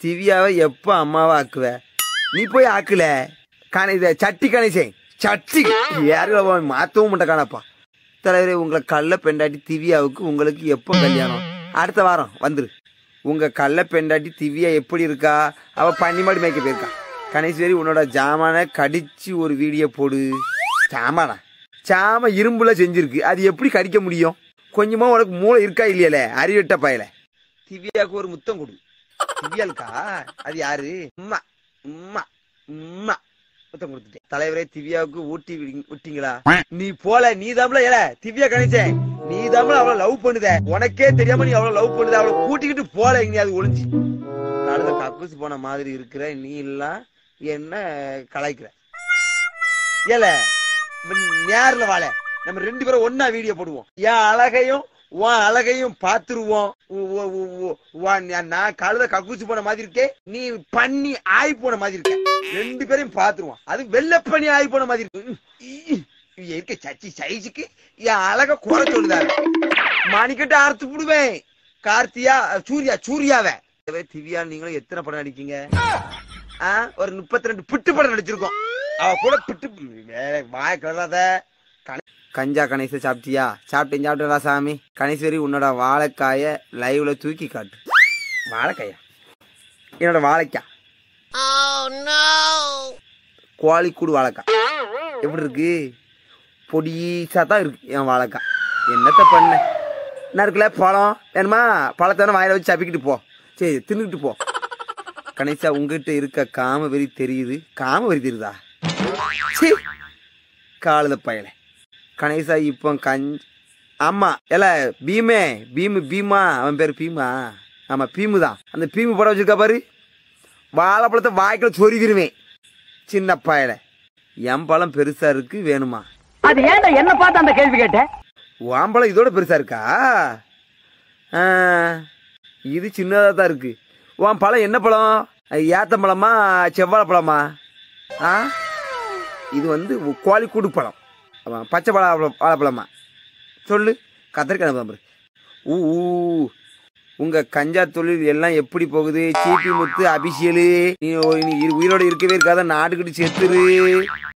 திவ்யாவை எப்போ அம்மாவை ஆக்குவ? நீ போய் ஆக்கல இதை சட்டி கணேசன் சட்டி யாரும் மாற்றவும் மாட்ட காணப்பா. தலைவரே, உங்களை கள்ள பெண்டாட்டி திவ்யாவுக்கு உங்களுக்கு எப்போ கல்யாணம்? அடுத்த வாரம் வந்துரு. உங்கள் கள்ள பெண்டாட்டி திவ்யா எப்படி இருக்கா? அவள் பண்ணி மாடி மேய்க்க போயிருக்கா. கணேஸ்வரி, உன்னோட ஜாமானை கடிச்சு ஒரு வீடியோ போடு. சாம இரும்புல செஞ்சிருக்கு, அது எப்படி கடிக்க முடியும்? கொஞ்சமா உனக்கு மூளை இருக்கா இல்லையல? அறிவிட்ட பயல. திவ்யாவுக்கு ஒரு முத்தம் கொடு. திவ்யாக்கா அது யாரு? உம்மா உம்மா உம்மா முத்தம் கொடுத்துட்டேன். தலைவரே, திவ்யாவுக்கு ஊட்டி விட்டீங்களா? நீ போல, நீ தாம்பல ஏல திவ்யா கணேசன், நீ தாம்பல அவளை லவ் பண்ணுத. உனக்கே தெரியாம நீ அவளை லவ் பண்ணுத. அவளை கூட்டிக்கிட்டு போல எங்கேயாவது ஒளிஞ்சு. காலத்தை கக்கூசி போன மாதிரி இருக்கிற நீ எல்லாம் என்ன கலாய்க்கிற ஏல? நேர்ல வாழ, நம்ம 2 பேரும் ஒன்னா வீடியோ போடுவோம். என் அழகையும் உன் அழகையும் பாத்துருவோம். நான் கழுத கக்கூசி போன மாதிரி இருக்கேன், நீ பண்ணி ஆய் போன மாதிரி இருக்க. 2 பேரையும் பாத்துருவோம். அது வெள்ள பண்ணி ஆய் போன மாதிரி இருக்கு. இருக்க சச்சி சைஸுக்கு என் அழக குறை சொல்லுதாரு. மணிக்கிட்ட அறுத்து விடுவேன். கார்த்தியா சூர்யாவை. திவ்யா, நீங்களும் எத்தனை படம் நடிக்கீங்க? ஒரு 32 பிட்டு படம் நடிச்சிருக்கோம். அவ கூட பிட்டு வாய கலராத. கஞ்சா கணேச சாப்பிட்டியா? சாப்பிட்டா சாமி. கணேஸ்வரி, உன்னோட வாழைக்காய லைவ்ல தூக்கி காட்டு. வாழைக்காயா? என்னோட வாழைக்காய் கோழிக்கூடு வாழைக்காய் எப்படி இருக்கு? பொடிசா தான் இருக்கு என் வாழைக்காய். என்னத்த பண்ண? என்ன இருக்குல்ல பழம் வேணுமா? பழத்தான வாயில வச்சு சப்பிக்கிட்டு போ. சரி, தின்னுக்கிட்டு போ. கணேசா, உங்ககிட்ட இருக்க காம வெறி தெரியுது. காம வெறி தெரியுதா? காலத பயல. கணேசா, இப்போ ஆமா இல்ல பீமா, அவன் பேரு பீமா. ஆமா, பீமு தான். அந்த பீமு படம் வச்சிருக்கா பாரு. வாழைப்பழத்தை வாய்க்குள்ள சொருகிருவேன். சின்ன பயல. என் பழம் பெருசா இருக்கு, வேணுமா? அது ஏன்டா என்ன பார்த்து அந்த கேள்வி கேட்ட? வாம்பழம் இதோட பெருசா இருக்கா? இது சின்னதா தான் இருக்கு. உன் பழம் என்ன பழம்? ஏத்தம்பழமா செவ்வாழை பழமா? இது கோழிக்கூடு பழம். பச்சை வாழைப்பழமா? சொல்லு. கத்திரிக்காய். உங்க கஞ்சா தொழில் எல்லாம் எப்படி போகுது? சீட்டி முத்து அபிஷியலு, நீ உயிரோட இருக்கவே இருக்காத, நாட்டுக்கிட்டு செத்துரு.